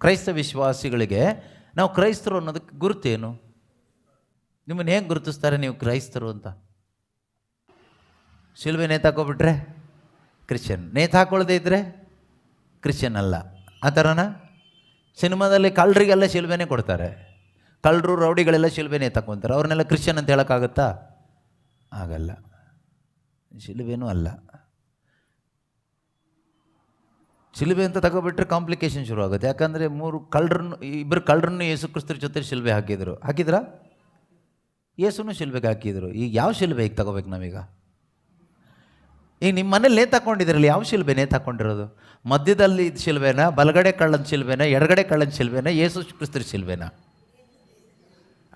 ಕ್ರೈಸ್ತ ವಿಶ್ವಾಸಿಗಳಿಗೆ ನಾವು ಕ್ರೈಸ್ತರು ಅನ್ನೋದಕ್ಕೆ ಗುರುತೇನು? ನಿಮ್ಮನ್ನು ಹೇಗೆ ಗುರುತಿಸ್ತಾರೆ ನೀವು ಕ್ರೈಸ್ತರು ಅಂತ? ಶಿಲ್ಬೆ ನೇತಾಕೋಬಿಟ್ರೆ ಕ್ರಿಶ್ಚಿಯನ್, ನೇತಾಕೊಳ್ಳದೆ ಇದ್ದರೆ ಕ್ರಿಶ್ಚಿಯನ್ ಅಲ್ಲ, ಆ ಥರನ? ಸಿನಿಮಾದಲ್ಲಿ ಕಳ್ಳರಿಗೆಲ್ಲ ಶಿಲ್ಬೆನೇ ಕೊಡ್ತಾರೆ, ಕಳ್ಳರು ರೌಡಿಗಳೆಲ್ಲ ಶಿಲ್ಬೆ ನೇತಾಕೊಂತಾರೆ, ಅವ್ರನ್ನೆಲ್ಲ ಕ್ರಿಶ್ಚಿಯನ್ ಅಂತ ಹೇಳೋಕ್ಕಾಗತ್ತಾ? ಆಗಲ್ಲ. ಶಿಲುಬೆನೂ ಅಲ್ಲ. ಶಿಲುಬೆ ಅಂತ ತಗೊಬಿಟ್ರೆ ಕಾಂಪ್ಲಿಕೇಶನ್ ಶುರು ಆಗುತ್ತೆ. ಯಾಕಂದರೆ ಇಬ್ಬರು ಕಳ್ಳರನ್ನು ಯೇಸು ಕ್ರಿಸ್ತರ ಜೊತೆ ಶಿಲ್ಬೆ ಹಾಕಿದ್ರಾ? ಯೇಸುನು ಶಿಲ್ಬೆಗೆ ಹಾಕಿದ್ರು. ಈಗ ಯಾವ ಶಿಲ್ಬೆ ಈಗ ತಗೋಬೇಕು ನಾವೀಗ? ಈಗ ನಿಮ್ಮ ಮನೇಲಿ ನೇತಾಕೊಂಡಿದ್ರಲ್ಲಿ ಯಾವ ಶಿಲ್ಬೆ ನೇತಾಕೊಂಡಿರೋದು? ಮಧ್ಯದಲ್ಲಿ ಶಿಲ್ಬೆನಾ, ಬಲಗಡೆ ಕಳ್ಳನ ಶಿಲ್ಬೆನಾ, ಎಡಗಡೆ ಕಳ್ಳನ ಶಿಲ್ಬೆನಾ, ಯೇಸು ಕ್ರಿಸ್ತರ ಶಿಲ್ಬೆನಾ?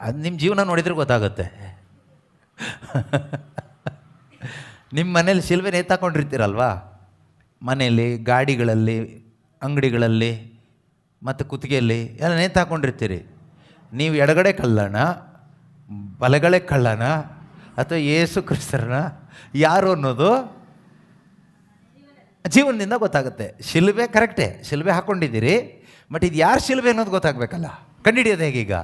ಅದು ನಿಮ್ಮ ಜೀವನ ನೋಡಿದರೆ ಗೊತ್ತಾಗುತ್ತೆ. ನಿಮ್ಮ ಮನೇಲಿ ಶಿಲ್ಬೆ ನೇತಾಕೊಂಡಿರ್ತೀರಲ್ವಾ, ಮನೆಯಲ್ಲಿ, ಗಾಡಿಗಳಲ್ಲಿ, ಅಂಗಡಿಗಳಲ್ಲಿ ಮತ್ತು ಕುತ್ತಿಗೆಯಲ್ಲಿ ಎಲ್ಲ ನೇತಾಕೊಂಡಿರ್ತೀರಿ. ನೀವು ಎಡಗಡೆ ಕಳ್ಳನ, ಬಲಗಡೆ ಕಳ್ಳನ ಅಥವಾ ಯೇಸು ಕ್ರಿಸ್ತರನ ಯಾರು ಅನ್ನೋದು ಜೀವನದಿಂದ ಗೊತ್ತಾಗುತ್ತೆ. ಶಿಲ್ಬೆ ಕರೆಕ್ಟೇ, ಶಿಲ್ಬೆ ಹಾಕ್ಕೊಂಡಿದ್ದೀರಿ, ಬಟ್ ಇದು ಯಾರು ಶಿಲ್ಬೆ ಅನ್ನೋದು ಗೊತ್ತಾಗಬೇಕಲ್ಲ. ಕಂಡುಹಿಡಿಯೋದು ಹೇಗೀಗ?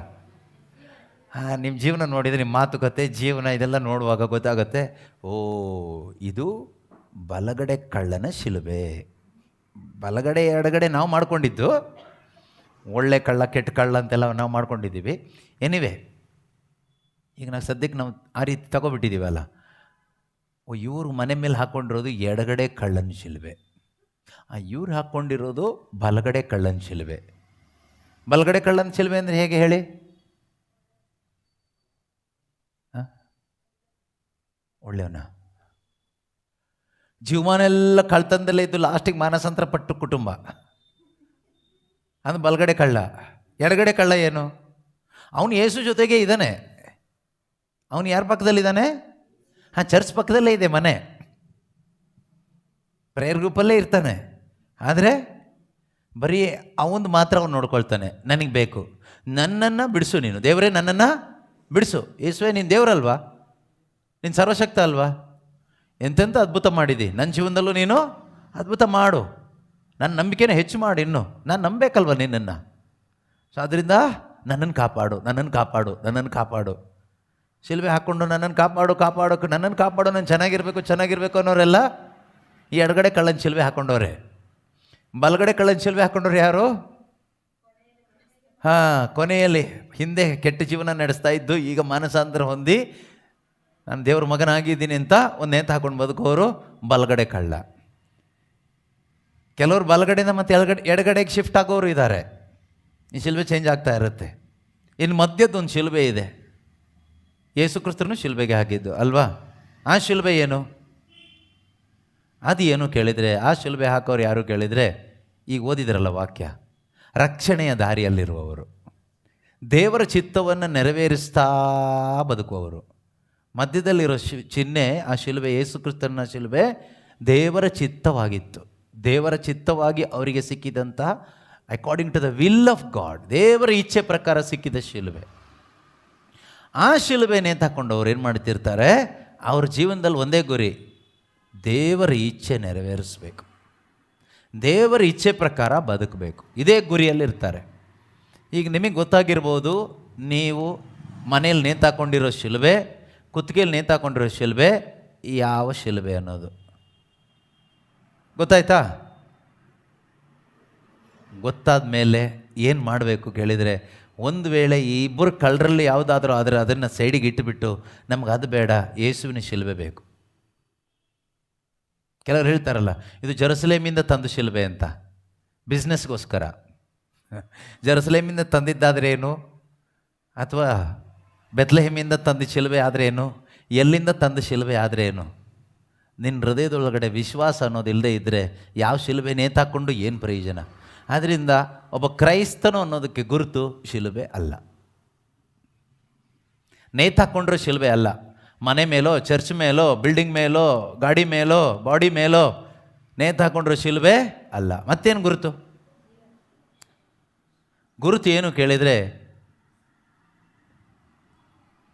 ನಿಮ್ಮ ಜೀವನ ನೋಡಿದರೆ, ನಿಮ್ಮ ಮಾತುಕತೆ, ಜೀವನ ಇದೆಲ್ಲ ನೋಡುವಾಗ ಗೊತ್ತಾಗುತ್ತೆ. ಓ, ಇದು ಬಲಗಡೆ ಕಳ್ಳನ ಶಿಲುಬೆ. ಬಲಗಡೆ ಎಡಗಡೆ ನಾವು ಮಾಡ್ಕೊಂಡಿದ್ದು, ಒಳ್ಳೆ ಕಳ್ಳ ಕೆಟ್ಟ ಕಳ್ಳ ಅಂತೆಲ್ಲ ನಾವು ಮಾಡ್ಕೊಂಡಿದ್ದೀವಿ. ಎನಿವೆ, ಈಗ ನಾವು ಸದ್ಯಕ್ಕೆ ನಾವು ಆ ರೀತಿ ತಗೊಬಿಟ್ಟಿದ್ದೀವಲ್ಲ. ಓ, ಇವ್ರು ಮನೆ ಮೇಲೆ ಹಾಕ್ಕೊಂಡಿರೋದು ಎಡಗಡೆ ಕಳ್ಳನ ಶಿಲುಬೆ, ಇವ್ರು ಹಾಕ್ಕೊಂಡಿರೋದು ಬಲಗಡೆ ಕಳ್ಳನ ಶಿಲುಬೆ. ಬಲಗಡೆ ಕಳ್ಳನ ಶಿಲುಬೆ ಅಂದರೆ ಹೇಗೆ ಹೇಳಿ? ಒಳ್ಳೆಯವನ ಜೀವಮಾನೆಲ್ಲ ಕಳ್ತನದಲ್ಲೇ ಇದ್ದು ಲಾಸ್ಟಿಗೆ ಮಾನಸಾಂತರ ಪಟ್ಟು ಕುಟುಂಬ, ಅದು ಬಲಗಡೆ ಕಳ್ಳ. ಎಡಗಡೆ ಕಳ್ಳ ಏನು? ಅವನು ಯೇಸು ಜೊತೆಗೆ ಇದ್ದಾನೆ. ಅವನು ಯಾರ ಪಕ್ಕದಲ್ಲಿದ್ದಾನೆ? ಚರ್ಚ್ ಪಕ್ಕದಲ್ಲೇ ಇದೆ ಮನೆ, ಪ್ರೇಯರ್ ಗ್ರೂಪಲ್ಲೇ ಇರ್ತಾನೆ. ಆದರೆ ಬರೀ ಅವನು ಮಾತ್ರ ಅವನು ನೋಡ್ಕೊಳ್ತಾನೆ. ನನಗೆ ಬೇಕು, ನನ್ನನ್ನು ಬಿಡಿಸು ನೀನು ದೇವರೇ, ನನ್ನನ್ನು ಬಿಡಿಸು. ಯೇಸುವೇ, ನೀನು ದೇವರಲ್ವಾ? ನೀನು ಸರ್ವಶಕ್ತ ಅಲ್ವಾ? ಎಂತೆಂಥ ಅದ್ಭುತ ಮಾಡಿದಿ, ನನ್ನ ಜೀವನದಲ್ಲೂ ನೀನು ಅದ್ಭುತ ಮಾಡು, ನನ್ನ ನಂಬಿಕೆನ ಹೆಚ್ಚು ಮಾಡು, ಇನ್ನು ನಾನು ನಂಬೇಕಲ್ವ ನಿನ್ನನ್ನು. ಸೊ ಅದರಿಂದ ನನ್ನನ್ನು ಕಾಪಾಡು, ನನ್ನನ್ನು ಕಾಪಾಡು, ನನ್ನನ್ನು ಕಾಪಾಡು. ಶಿಲ್ಬೆ ಹಾಕ್ಕೊಂಡು ನನ್ನನ್ನು ಕಾಪಾಡು ಕಾಪಾಡು ನನ್ನನ್ನು ಕಾಪಾಡು, ನಾನು ಚೆನ್ನಾಗಿರ್ಬೇಕು ಅನ್ನೋರೆಲ್ಲ ಈ ಎಡಗಡೆ ಕಳ್ಳನ ಶಿಲ್ಬೆ ಹಾಕ್ಕೊಂಡವ್ರೆ. ಬಲಗಡೆ ಕಳ್ಳನ ಶಿಲ್ಬೆ ಹಾಕ್ಕೊಂಡವ್ರು ಯಾರು? ಕೊನೆಯಲ್ಲಿ ಹಿಂದೆ ಕೆಟ್ಟ ಜೀವನ ನಡೆಸ್ತಾ ಇದ್ದು ಈಗ ಮಾನಸಾಂತರ ಹೊಂದಿ ನಾನು ದೇವ್ರ ಮಗನಾಗಿದ್ದೀನಿ ಅಂತ ಒಂದು ನೇತು ಹಾಕೊಂಡು ಬದುಕೋರು ಬಲಗಡೆ ಕಳ್ಳ. ಕೆಲವರು ಬಲಗಡೆಯಿಂದ ಮತ್ತು ಎಡಗಡೆಗೆ ಶಿಫ್ಟ್ ಆಗೋರು ಇದ್ದಾರೆ. ಈ ಶಿಲ್ಬೆ ಚೇಂಜ್ ಆಗ್ತಾ ಇರುತ್ತೆ. ಇನ್ನು ಮಧ್ಯದೊಂದು ಶಿಲ್ಬೆ ಇದೆ, ಯೇಸು ಕ್ರಿಸ್ತನು ಶಿಲ್ಬೆಗೆ ಹಾಕಿದ್ದು ಅಲ್ವಾ? ಆ ಶಿಲ್ಬೆ ಏನು? ಅದು ಏನು ಕೇಳಿದರೆ, ಆ ಶಿಲ್ಬೆ ಹಾಕೋರು ಯಾರು ಕೇಳಿದರೆ, ಈಗ ಓದಿದ್ರಲ್ಲ ವಾಕ್ಯ, ರಕ್ಷಣೆಯ ದಾರಿಯಲ್ಲಿರುವವರು, ದೇವರ ಚಿತ್ತವನ್ನು ನೆರವೇರಿಸ್ತಾ ಬದುಕುವವರು. ಮಧ್ಯದಲ್ಲಿರೋ ಚಿಹ್ನೆ ಆ ಶಿಲುಬೆ, ಯೇಸು ಕ್ರಿಸ್ತನ ಶಿಲುಬೆ ದೇವರ ಚಿತ್ತವಾಗಿತ್ತು. ದೇವರ ಚಿತ್ತವಾಗಿ ಅವರಿಗೆ ಸಿಕ್ಕಿದಂಥ, according to the will of God, ದೇವರ ಇಚ್ಛೆ ಪ್ರಕಾರ ಸಿಕ್ಕಿದ ಶಿಲುಬೆ. ಆ ಶಿಲುಬೆ ನೇತಾಕೊಂಡವ್ರು ಏನು ಮಾಡ್ತಿರ್ತಾರೆ? ಅವ್ರ ಜೀವನದಲ್ಲಿ ಒಂದೇ ಗುರಿ, ದೇವರ ಇಚ್ಛೆ ನೆರವೇರಿಸಬೇಕು, ದೇವರ ಇಚ್ಛೆ ಪ್ರಕಾರ ಬದುಕಬೇಕು. ಇದೇ ಗುರಿಯಲ್ಲಿರ್ತಾರೆ. ಈಗ ನಿಮಗೆ ಗೊತ್ತಾಗಿರ್ಬೋದು, ನೀವು ಮನೇಲಿ ನೇತಾಕೊಂಡಿರೋ ಶಿಲುಬೆ, ಕುತ್ತಿಗೆಯಲ್ಲಿ ನೇತಾಕೊಂಡಿರೋ ಶಿಲುಬೆ ಯಾವ ಶಿಲುಬೆ ಅನ್ನೋದು ಗೊತ್ತಾಯ್ತಾ? ಗೊತ್ತಾದ ಮೇಲೆ ಏನು ಮಾಡಬೇಕು ಕೇಳಿದರೆ, ಒಂದು ವೇಳೆ ಈ ಇಬ್ಬರು ಕಳ್ಳರಲ್ಲಿ ಯಾವುದಾದ್ರೂ ಆದರೆ ಅದನ್ನು ಸೈಡಿಗೆ ಇಟ್ಟುಬಿಟ್ಟು ನಮ್ಗೆ ಅದು ಬೇಡ, ಯೇಸುವಿನ ಶಿಲುಬೆ ಬೇಕು. ಕೆಲವರು ಹೇಳ್ತಾರಲ್ಲ, ಇದು ಜೆರುಸಲೇಮಿಂದ ತಂದು ಶಿಲುಬೆ ಅಂತ, ಬಿಸ್ನೆಸ್ಗೋಸ್ಕರ. ಜೆರುಸಲೇಮಿಂದ ತಂದಿದ್ದಾದರೆ ಏನು, ಅಥವಾ ಬೆತ್ಲೆಹೇಮಿಂದ ತಂದ ಶಿಲುಬೆ ಆದರೆ ಏನು, ಎಲ್ಲಿಂದ ತಂದ ಶಿಲುಬೆ ಆದರೆ ಏನು? ನಿನ್ನ ಹೃದಯದೊಳಗಡೆ ವಿಶ್ವಾಸ ಅನ್ನೋದು ಇಲ್ಲದೆ ಇದ್ದರೆ ಯಾವ ಶಿಲುಬೆ ನೇತಾಕೊಂಡು ಏನು ಪ್ರಯೋಜನ? ಆದ್ದರಿಂದ ಒಬ್ಬ ಕ್ರೈಸ್ತನು ಅನ್ನೋದಕ್ಕೆ ಗುರುತು ಶಿಲುಬೆ ಅಲ್ಲ, ನೇತಾಕೊಂಡ್ರೆ ಶಿಲುಬೆ ಅಲ್ಲ. ಮನೆ ಮೇಲೋ, ಚರ್ಚ್ ಮೇಲೋ, ಬಿಲ್ಡಿಂಗ್ ಮೇಲೋ, ಗಾಡಿ ಮೇಲೋ, ಬಾಡಿ ಮೇಲೋ ನೇತಾಕೊಂಡ್ರೆ ಶಿಲುಬೆ ಅಲ್ಲ. ಮತ್ತೇನು ಗುರುತು? ಗುರುತು ಏನು ಕೇಳಿದರೆ,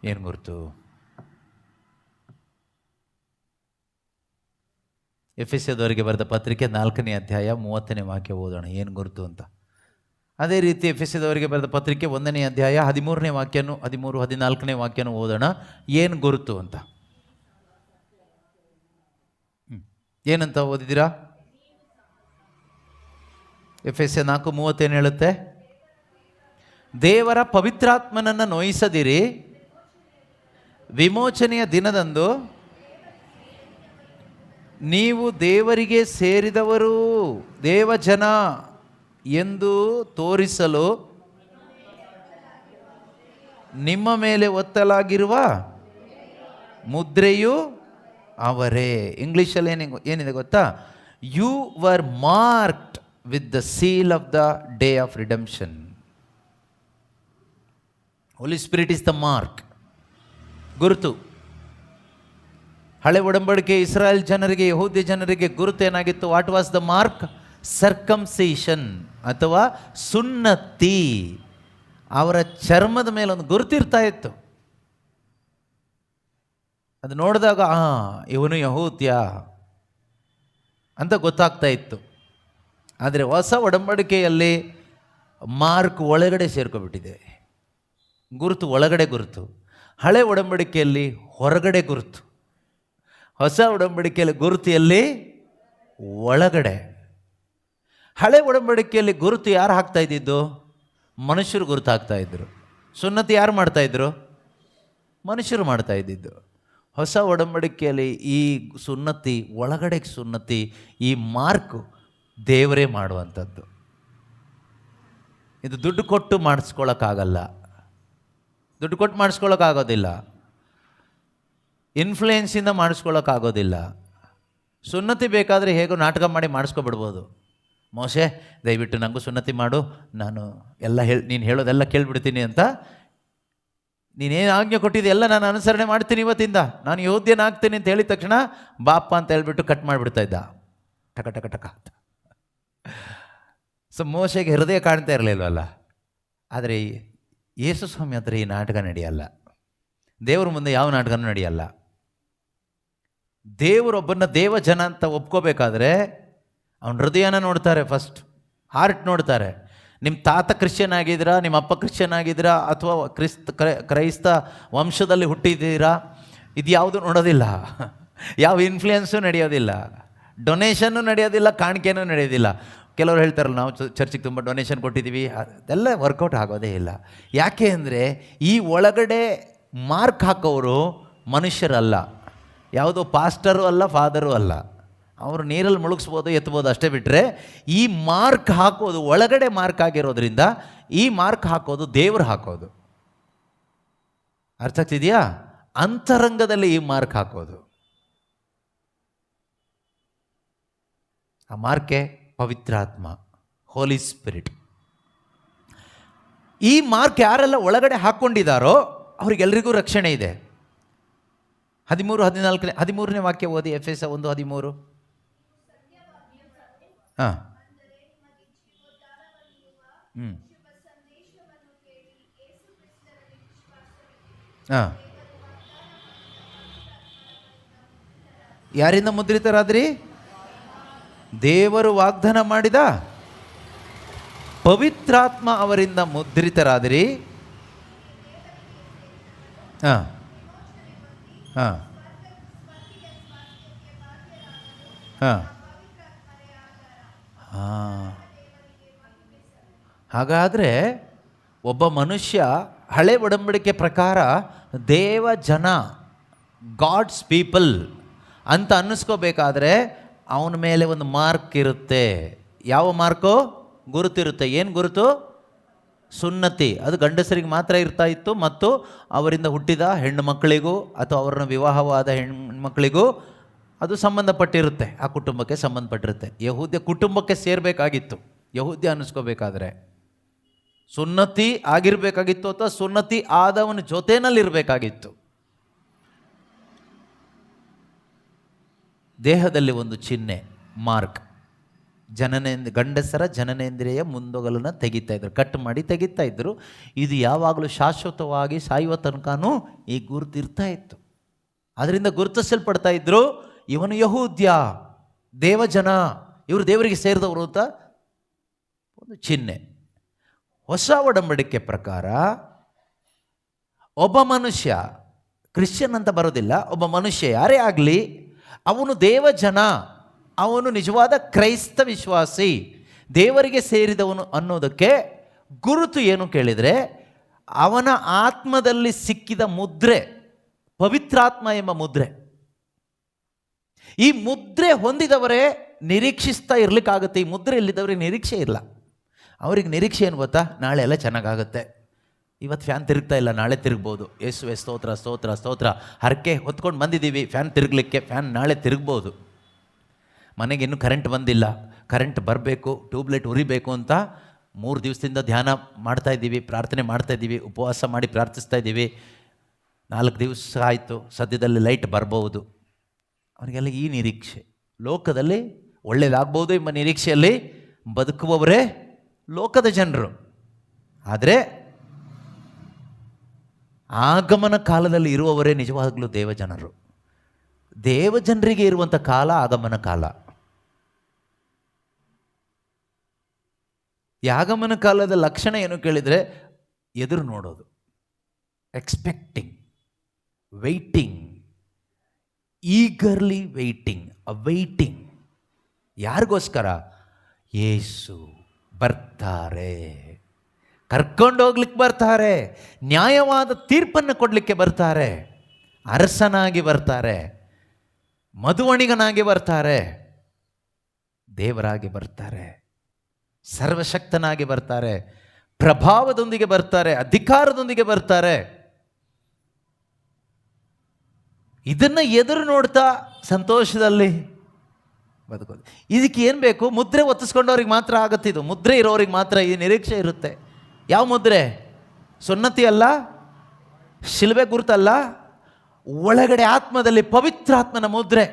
ಏನು ಗುರುತು? ಎಫೆಸದವರಿಗೆ ಬರೆದ ಪತ್ರಿಕೆ 4ನೇ ಅಧ್ಯಾಯ 30ನೇ ವಾಕ್ಯ ಓದೋಣ. ಏನು ಗುರುತು ಅಂತ? ಅದೇ ರೀತಿ ಎಫೆಸದವರಿಗೆ ಬರೆದ ಪತ್ರಿಕೆ 1ನೇ ಅಧ್ಯಾಯ 13ನೇ ವಾಕ್ಯನೂ 13-14ನೇ ವಾಕ್ಯನೂ ಓದೋಣ. ಏನು ಗುರುತು ಅಂತ ಏನಂತ ಓದಿದ್ದೀರಾ? ಎಫೆಸ 4:30 ಏನು ಹೇಳುತ್ತೆ? ದೇವರ ಪವಿತ್ರಾತ್ಮನನ್ನು ನೋಯಿಸದಿರಿ, ವಿಮೋಚನೆಯ ದಿನದಂದು ನೀವು ದೇವರಿಗೆ ಸೇರಿದವರು, ದೇವಜನ ಎಂದು ತೋರಿಸಲು ನಿಮ್ಮ ಮೇಲೆ ಒತ್ತಲಾಗಿರುವ ಮುದ್ರೆಯು ಅವರೇ. ಇಂಗ್ಲೀಷಲ್ಲಿ ಏನಿದೆ ಗೊತ್ತಾ? You were marked with the seal of the day of redemption. Holy Spirit is the mark, ಗುರುತು. ಹಳೆ ಒಡಂಬಡಿಕೆ ಇಸ್ರಾಯೇಲ್ ಜನರಿಗೆ, ಯಹೂದ್ಯ ಜನರಿಗೆ ಗುರುತು ಏನಾಗಿತ್ತು? What was the mark? Circumcision ಅಥವಾ ಸುನ್ನತಿ. ಅವರ ಚರ್ಮದ ಮೇಲೆ ಒಂದು ಗುರುತಿರ್ತಾ ಇತ್ತು. ಅದು ನೋಡಿದಾಗ ಇವನು ಯಹೂದ್ಯ ಅಂತ ಗೊತ್ತಾಗ್ತಾ ಇತ್ತು. ಆದರೆ ಹೊಸ ಒಡಂಬಡಿಕೆಯಲ್ಲಿ ಮಾರ್ಕ್ ಒಳಗಡೆ ಸೇರ್ಕೊಬಿಟ್ಟಿದೆ. ಗುರುತು ಒಳಗಡೆ ಗುರುತು. ಹಳೆ ಒಡಂಬಡಿಕೆಯಲ್ಲಿ ಹೊರಗಡೆ ಗುರುತು. ಹೊಸ ಒಡಂಬಡಿಕೆಯಲ್ಲಿ ಗುರುತಿಯಲ್ಲಿ ಒಳಗಡೆ. ಹಳೆ ಒಡಂಬಡಿಕೆಯಲ್ಲಿ ಗುರುತು ಯಾರು ಹಾಕ್ತಾ ಇದ್ದಿದ್ದು? ಮನುಷ್ಯರು ಗುರುತು ಹಾಕ್ತಾ ಇದ್ದರು. ಸುನ್ನತಿ ಯಾರು ಮಾಡ್ತಾಯಿದ್ರು? ಮನುಷ್ಯರು ಮಾಡ್ತಾ ಇದ್ದಿದ್ದು. ಹೊಸ ಒಡಂಬಡಿಕೆಯಲ್ಲಿ ಈ ಸುನ್ನತಿ, ಒಳಗಡೆ ಸುನ್ನತಿ, ಈ ಮಾರ್ಕು ದೇವರೇ ಮಾಡುವಂಥದ್ದು. ಇದು ದುಡ್ಡು ಕೊಟ್ಟು ಮಾಡಿಸ್ಕೊಳ್ಳೋಕ್ಕಾಗಲ್ಲ, ದುಡ್ಡು ಕೊಟ್ಟು ಮಾಡಿಸ್ಕೊಳ್ಳೋಕ್ಕಾಗೋದಿಲ್ಲ, ಇನ್ಫ್ಲೂಯೆನ್ಸಿಂದ ಮಾಡಿಸ್ಕೊಳ್ಳೋಕ್ಕಾಗೋದಿಲ್ಲ. ಸುನ್ನತಿ ಬೇಕಾದರೆ ಹೇಗೋ ನಾಟಕ ಮಾಡಿ ಮಾಡಿಸ್ಕೊಬಿಡ್ಬೋದು. ಮೋಶೆ ದಯವಿಟ್ಟು ನನಗೂ ಸುನ್ನತಿ ಮಾಡು, ನಾನು ಎಲ್ಲ ನೀನು ಹೇಳೋದೆಲ್ಲ ಕೇಳಿಬಿಡ್ತೀನಿ ಅಂತ. ನೀನೇನು ಆಜ್ಞೆ ಕೊಟ್ಟಿದ್ದೆ ಎಲ್ಲ ನಾನು ಅನುಸರಣೆ ಮಾಡ್ತೀನಿ, ಇವತ್ತಿಂದ ನಾನು ಯಹೂದ್ಯನಾಗ್ತೀನಿ ಅಂತ ಹೇಳಿದ ತಕ್ಷಣ ಬಾಪ ಅಂತ ಹೇಳ್ಬಿಟ್ಟು ಕಟ್ ಮಾಡಿಬಿಡ್ತಾ ಇದ್ದ, ಟಕ ಟಕ ಟಕ ಅಂತ. ಸೊ ಮೋಶೆಗೆ ಹೃದಯ ಕಾಣ್ತಾ ಇರಲಿಲ್ವಲ್ಲ. ಆದರೆ ಯೇಸು ಸ್ವಾಮಿ ಹತ್ರ ಈ ನಾಟಕ ನಡೆಯಲ್ಲ. ದೇವ್ರ ಮುಂದೆ ಯಾವ ನಾಟಕನೂ ನಡೆಯಲ್ಲ. ದೇವರೊಬ್ಬನ ದೇವಜನ ಅಂತ ಒಪ್ಕೋಬೇಕಾದ್ರೆ ಅವನ ಹೃದಯನ ನೋಡ್ತಾರೆ, ಫಸ್ಟ್ ಹಾರ್ಟ್ ನೋಡ್ತಾರೆ. ನಿಮ್ಮ ತಾತ ಕ್ರಿಶ್ಚಿಯನ್ ಆಗಿದ್ದೀರಾ, ನಿಮ್ಮ ಅಪ್ಪ ಕ್ರಿಶ್ಚಿಯನ್ ಆಗಿದ್ದೀರಾ, ಅಥವಾ ಕ್ರೈಸ್ತ ವಂಶದಲ್ಲಿ ಹುಟ್ಟಿದ್ದೀರಾ, ಇದು ಯಾವುದು ನೋಡೋದಿಲ್ಲ. ಯಾವ ಇನ್ಫ್ಲೂಯೆನ್ಸು ನಡೆಯೋದಿಲ್ಲ, ಡೊನೇಷನ್ನು ನಡೆಯೋದಿಲ್ಲ, ಕಾಣಿಕೆನೂ ನಡೆಯೋದಿಲ್ಲ. ಕೆಲವರು ಹೇಳ್ತಾರಲ್ಲ, ನಾವು ಚರ್ಚಿಗೆ ತುಂಬ ಡೊನೇಷನ್ ಕೊಟ್ಟಿದ್ದೀವಿ, ಅದೆಲ್ಲ ವರ್ಕೌಟ್ ಆಗೋದೇ ಇಲ್ಲ. ಯಾಕೆ ಅಂದರೆ ಈ ಒಳಗಡೆ ಮಾರ್ಕ್ ಹಾಕೋರು ಮನುಷ್ಯರಲ್ಲ, ಯಾವುದೋ ಪಾಸ್ಟರು ಅಲ್ಲ, ಫಾದರು ಅಲ್ಲ. ಅವರು ನೀರಲ್ಲಿ ಮುಳುಗಿಸ್ಬೋದು, ಎತ್ಬೋದು, ಅಷ್ಟೇ ಬಿಟ್ಟರೆ ಈ ಮಾರ್ಕ್ ಹಾಕೋದು ಒಳಗಡೆ ಮಾರ್ಕ್ ಆಗಿರೋದ್ರಿಂದ ಈ ಮಾರ್ಕ್ ಹಾಕೋದು ದೇವರು ಹಾಕೋದು. ಅರ್ಥ ಆಗ್ತಿದೆಯಾ? ಅಂತರಂಗದಲ್ಲಿ ಈ ಮಾರ್ಕ್ ಹಾಕೋದು. ಆ ಮಾರ್ಕೆ ಪವಿತ್ರಾತ್ಮ, ಹೋಲಿ ಸ್ಪಿರಿಟ್. ಈ ಮಾರ್ಕ್ ಯಾರೆಲ್ಲ ಒಳಗಡೆ ಹಾಕ್ಕೊಂಡಿದ್ದಾರೋ ಅವ್ರಿಗೆಲ್ರಿಗೂ ರಕ್ಷಣೆ ಇದೆ. 13-14ನೇ ವಾಕ್ಯ ಓದಿ. ಎಫೆಸ 1:13. ಹಾಂ ಹಾಂ ಯಾರಿಂದ ಮುದ್ರಿತರಾದ್ರಿ? ದೇವರು ವಾಗ್ದಾನ ಮಾಡಿದ ಪವಿತ್ರಾತ್ಮ ಅವರಿಂದ ಮುದ್ರಿತರಾದಿರಿ. ಹಾಂ ಹಾಂ ಹಾಂ ಹಾಂ ಹಾಗಾದರೆ ಒಬ್ಬ ಮನುಷ್ಯ ಹಳೆ ಒಡಂಬಡಿಕೆ ಪ್ರಕಾರ ದೇವ ಜನ, ಗಾಡ್ಸ್ ಪೀಪಲ್ ಅಂತ ಅನ್ನಿಸ್ಕೋಬೇಕಾದ್ರೆ ಅವನ ಮೇಲೆ ಒಂದು ಮಾರ್ಕ್ ಇರುತ್ತೆ. ಯಾವ ಮಾರ್ಕು? ಗುರುತಿರುತ್ತೆ. ಏನು ಗುರುತು? ಸುನ್ನತಿ. ಅದು ಗಂಡಸರಿಗೆ ಮಾತ್ರ ಇರ್ತಾ ಇತ್ತು, ಮತ್ತು ಅವರಿಂದ ಹುಟ್ಟಿದ ಹೆಣ್ಣು ಮಕ್ಕಳಿಗೂ ಅಥವಾ ಅವರನ್ನ ವಿವಾಹವಾದ ಹೆಣ್ಮಕ್ಕಳಿಗೂ ಅದು ಸಂಬಂಧಪಟ್ಟಿರುತ್ತೆ, ಆ ಕುಟುಂಬಕ್ಕೆ ಸಂಬಂಧಪಟ್ಟಿರುತ್ತೆ. ಯಹೂದ್ಯ ಕುಟುಂಬಕ್ಕೆ ಸೇರಬೇಕಾಗಿತ್ತು ಯಹೂದ್ಯ ಅನ್ನಿಸ್ಕೋಬೇಕಾದ್ರೆ. ಸುನ್ನತಿ ಆಗಿರಬೇಕಾಗಿತ್ತು ಅಥವಾ ಸುನ್ನತಿ ಆದವನ ಜೊತೆನಲ್ಲಿರಬೇಕಾಗಿತ್ತು. ದೇಹದಲ್ಲಿ ಒಂದು ಚಿಹ್ನೆ, ಮಾರ್ಕ್. ಗಂಡಸರ ಜನನೇಂದ್ರಿಯ ಮುಂದೊಗಲನ್ನು ತೆಗಿತಾ ಇದ್ರು, ಕಟ್ ಮಾಡಿ ತೆಗಿತಾ ಇದ್ರು. ಇದು ಯಾವಾಗಲೂ ಶಾಶ್ವತವಾಗಿ ಸಾಯುವ ತನಕನೂ ಈ ಗುರುತಿರ್ತಾ ಇತ್ತು. ಅದರಿಂದ ಗುರುತಿಸಲ್ಪಡ್ತಾ ಇದ್ರು, ಇವನು ಯಹೂದ್ಯ, ದೇವಜನ, ಇವರು ದೇವರಿಗೆ ಸೇರಿದವರು ಅಂತ ಒಂದು ಚಿಹ್ನೆ. ಹೊಸ ಒಡಂಬಡಿಕೆ ಪ್ರಕಾರ ಒಬ್ಬ ಮನುಷ್ಯ, ಕ್ರಿಶ್ಚಿಯನ್ ಅಂತ ಬರೋದಿಲ್ಲ, ಒಬ್ಬ ಮನುಷ್ಯ ಯಾರೇ ಆಗಲಿ, ಅವನು ದೇವಜನ, ಅವನು ನಿಜವಾದ ಕ್ರೈಸ್ತ ವಿಶ್ವಾಸಿ, ದೇವರಿಗೆ ಸೇರಿದವನು ಅನ್ನೋದಕ್ಕೆ ಗುರುತು ಏನು ಕೇಳಿದರೆ, ಅವನ ಆತ್ಮದಲ್ಲಿ ಸಿಕ್ಕಿದ ಮುದ್ರೆ, ಪವಿತ್ರಾತ್ಮ ಎಂಬ ಮುದ್ರೆ. ಈ ಮುದ್ರೆ ಹೊಂದಿದವರೇ ನಿರೀಕ್ಷಿಸ್ತಾ ಇರಲಿಕ್ಕಾಗುತ್ತೆ. ಈ ಮುದ್ರೆ ಇಲ್ಲಿದ್ದವ್ರಿಗೆ ನಿರೀಕ್ಷೆ ಇಲ್ಲ. ಅವ್ರಿಗೆ ನಿರೀಕ್ಷೆ ಏನು ಗೊತ್ತಾ? ನಾಳೆ ಎಲ್ಲ ಚೆನ್ನಾಗಾಗುತ್ತೆ, ಇವತ್ತು ಫ್ಯಾನ್ ತಿರುಗ್ತಾ ಇಲ್ಲ, ನಾಳೆ ತಿರುಗ್ಬೋದು, ಯೇಸುವೆ ಸ್ತೋತ್ರ ಸ್ತೋತ್ರ ಸ್ತೋತ್ರ, ಹರಕೆ ಹೊತ್ಕೊಂಡು ಬಂದಿದ್ದೀವಿ ಫ್ಯಾನ್ ತಿರುಗಲಿಕ್ಕೆ, ಫ್ಯಾನ್ ನಾಳೆ ತಿರುಗ್ಬೋದು. ಮನೆಗೆ ಇನ್ನೂ ಕರೆಂಟ್ ಬಂದಿಲ್ಲ, ಕರೆಂಟ್ ಬರಬೇಕು, ಟ್ಯೂಬ್ಲೈಟ್ ಉರಿಬೇಕು ಅಂತ 3 ದಿವಸದಿಂದ ಧ್ಯಾನ ಮಾಡ್ತಾಯಿದ್ದೀವಿ, ಪ್ರಾರ್ಥನೆ ಮಾಡ್ತಾಯಿದ್ದೀವಿ, ಉಪವಾಸ ಮಾಡಿ ಪ್ರಾರ್ಥಿಸ್ತಾ ಇದ್ದೀವಿ, 4 ದಿವಸ ಆಯಿತು, ಸದ್ಯದಲ್ಲಿ ಲೈಟ್ ಬರ್ಬೋದು. ಅವರಿಗೆಲ್ಲ ಈ ನಿರೀಕ್ಷೆ, ಲೋಕದಲ್ಲಿ ಒಳ್ಳೆಯದಾಗ್ಬೋದು ಎಂಬ ನಿರೀಕ್ಷೆಯಲ್ಲಿ ಬದುಕುವವರೇ ಲೋಕದ ಜನರು. ಆದರೆ ಆಗಮನ ಕಾಲದಲ್ಲಿ ಇರುವವರೇ ನಿಜವಾಗಲೂ ದೇವಜನರು. ದೇವಜನರಿಗೆ ಇರುವಂಥ ಕಾಲ ಆಗಮನ ಕಾಲ. ಈ ಆಗಮನ ಕಾಲದ ಲಕ್ಷಣ ಏನು ಕೇಳಿದರೆ, ಎದುರು ನೋಡೋದು, ಎಕ್ಸ್ಪೆಕ್ಟಿಂಗ್, ವೆಯ್ಟಿಂಗ್, ಈಗರ್ಲಿ ವೆಯ್ಟಿಂಗ್. ಯಾರಿಗೋಸ್ಕರ? ಯೇಸು ಬರ್ತಾರೆ, ಕರ್ಕೊಂಡೋಗ್ಲಿಕ್ಕೆ ಬರ್ತಾರೆ, ನ್ಯಾಯವಾದ ತೀರ್ಪನ್ನು ಕೊಡಲಿಕ್ಕೆ ಬರ್ತಾರೆ, ಅರಸನಾಗಿ ಬರ್ತಾರೆ, ಮಧುವಣಿಗನಾಗಿ ಬರ್ತಾರೆ, ದೇವರಾಗಿ ಬರ್ತಾರೆ, ಸರ್ವಶಕ್ತನಾಗಿ ಬರ್ತಾರೆ, ಪ್ರಭಾವದೊಂದಿಗೆ ಬರ್ತಾರೆ, ಅಧಿಕಾರದೊಂದಿಗೆ ಬರ್ತಾರೆ. ಇದನ್ನು ಎದುರು ನೋಡ್ತಾ ಸಂತೋಷದಲ್ಲಿ ಬದುಕೋದು. ಇದಕ್ಕೆ ಏನು ಬೇಕು? ಮುದ್ರೆ ಒತ್ತಿಸ್ಕೊಂಡವ್ರಿಗೆ ಮಾತ್ರ ಆಗುತ್ತಿದ್ದು, ಮುದ್ರೆ ಇರೋರಿಗೆ ಮಾತ್ರ ಈ ನಿರೀಕ್ಷೆ ಇರುತ್ತೆ. ಯಾವ ಮುದ್ರೆ? ಸುನ್ನತಿ ಅಲ್ಲ, ಶಿಲುಬೆ ಗುರುತಲ್ಲ, ಒಳಗಡೆ ಆತ್ಮದಲ್ಲಿ ಪವಿತ್ರಾತ್ಮನ ಮುದ್ರೆ.